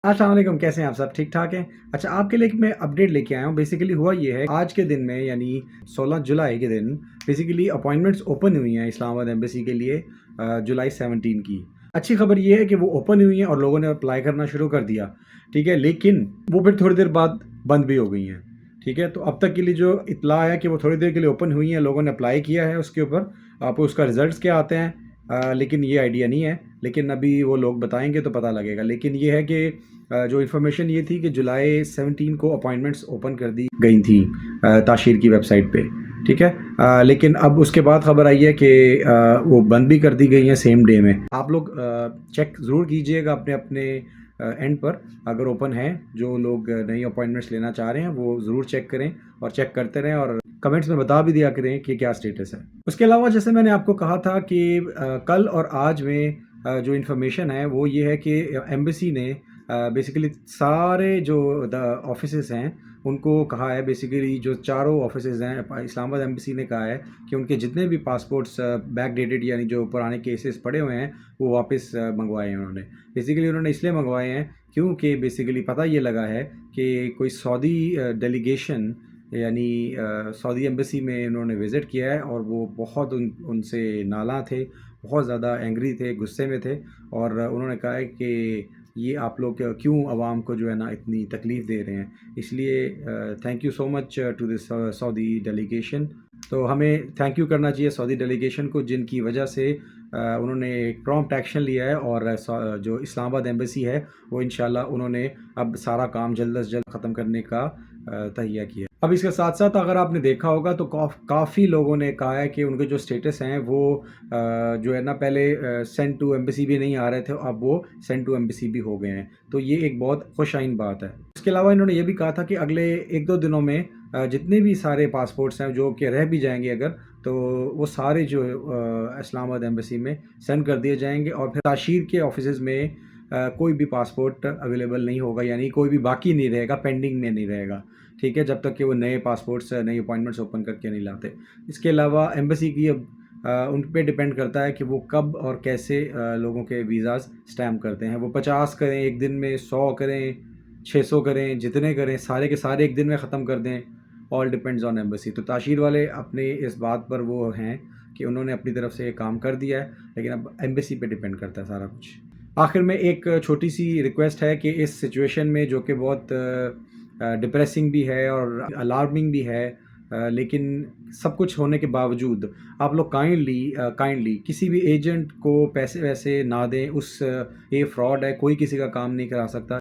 अस्सलाम वालेकुम, कैसे हैं आप सब? ठीक ठाक हैं? अच्छा, आपके लिए एक मैं अपडेट लेके आया हूँ। बेसिकली हुआ ये है, आज के दिन में यानी 16 जुलाई के दिन बेसिकली अपॉइंटमेंट्स ओपन हुई हैं इस्लामाबाद एम्बेसी के लिए जुलाई 17 की। अच्छी खबर ये है कि वो ओपन हुई हैं और लोगों ने अप्लाई करना शुरू कर दिया, ठीक है? लेकिन वो फिर थोड़ी देर बाद बंद भी हो गई हैं, ठीक है? तो अब तक के लिए जो इत्तला है कि वो थोड़ी देर के लिए ओपन हुई हैं, लोगों ने अप्लाई किया है उसके ऊपर। अब उसका रिज़ल्ट्स क्या आते हैं लेकिन ये आइडिया नहीं है। लेकिन अभी वो लोग बताएँगे तो पता लगेगा। लेकिन ये है कि जो इन्फॉर्मेशन ये थी कि जुलाई 17 को अपॉइंटमेंट्स ओपन कर दी गई थी ताशीर की वेबसाइट पे, ठीक है? लेकिन अब उसके बाद खबर आई है कि वो बंद भी कर दी गई हैं सेम डे में। आप लोग चेक ज़रूर कीजिएगा अपने अपने एंड पर, अगर ओपन है, जो लोग नई अपॉइंटमेंट्स लेना चाह रहे हैं वो ज़रूर चेक करें और चेक करते रहें और कमेंट्स में बता भी दिया करें कि क्या स्टेटस है। उसके अलावा जैसे मैंने आपको कहा था कि कल और आज में जो इन्फॉर्मेशन है वो ये है कि एम्बेसी ने बेसिकली सारे जो द ऑफिसेस हैं उनको कहा है, बेसिकली जो चारों ऑफिसेस हैं इस्लामाबाद एम्बेसी ने कहा है कि उनके जितने भी पासपोर्ट्स बैक डेटेड यानी जो पुराने केसेस पड़े हुए हैं वो वापस मंगवाए हैं उन्होंने। बेसिकली उन्होंने इसलिए मंगवाए हैं क्योंकि बेसिकली पता ये लगा है कि कोई सऊदी डेलीगेशन यानी सऊदी एम्बेसी में उन्होंने विज़िट किया है और वो बहुत उनसे नाला थे, बहुत ज़्यादा एंग्री थे, गुस्से में थे और उन्होंने कहा है कि ये आप लोग क्यों आवाम को जो है ना इतनी तकलीफ़ दे रहे हैं। इसलिए thank you so much to this Saudi delegation. तो हमें थैंक यू करना चाहिए सऊदी डेलीगेशन को, जिनकी वजह से उन्होंने एक प्रॉम्प्ट एक्शन लिया है और जो इस्लामाबाद एम्बेसी है वो इंशाल्लाह उन्होंने अब सारा काम जल्द अज़ जल्द ख़त्म करने का तहिया किया। अब इसके साथ साथ अगर आपने देखा होगा तो काफ़ी लोगों ने कहा है कि उनके जो स्टेटस हैं वो जो है ना पहले सेंड टू एम्बेसी भी नहीं आ रहे थे, अब वो सेंड टू एम्बेसी भी हो गए हैं। तो ये एक बहुत खुशाइन बात है। उसके अलावा इन्होंने ये भी कहा था कि अगले 1-2 दिनों में जितने भी सारे पासपोर्ट्स हैं जो कि रह भी जाएंगे अगर, तो वो सारे जो इस्लामाबाद एम्बेसी में सेंड कर दिए जाएंगे और फिर ताशीर के ऑफिस में कोई भी पासपोर्ट अवेलेबल नहीं होगा, यानी कोई भी बाकी नहीं रहेगा, पेंडिंग में नहीं रहेगा, ठीक है? जब तक कि वो नए पासपोर्ट्स नई अपॉइंटमेंट्स ओपन करके नहीं लाते। इसके अलावा एम्बेसी की अब उन पे डिपेंड करता है कि वो कब और कैसे लोगों के वीज़ाज़ स्टैम्प करते हैं। वो 50 करें एक दिन में, 100 करें, 600 करें, जितने करें सारे के सारे एक दिन में ख़त्म कर दें, ऑल डिपेंड्स ऑन एम्बेसी। तो ताशीर वाले अपने इस बात पर वो हैं कि उन्होंने अपनी तरफ से ये काम कर दिया है, लेकिन अब एम्बेसी पे डिपेंड करता है सारा कुछ। आखिर में एक छोटी सी रिक्वेस्ट है कि इस सिचुएशन में जो कि बहुत डिप्रेसिंग भी है और अलार्मिंग भी है, लेकिन सब कुछ होने के बावजूद आप लोग काइंडली किसी भी एजेंट को पैसे वैसे ना दें। ये फ्रॉड है, कोई किसी का काम नहीं करा सकता।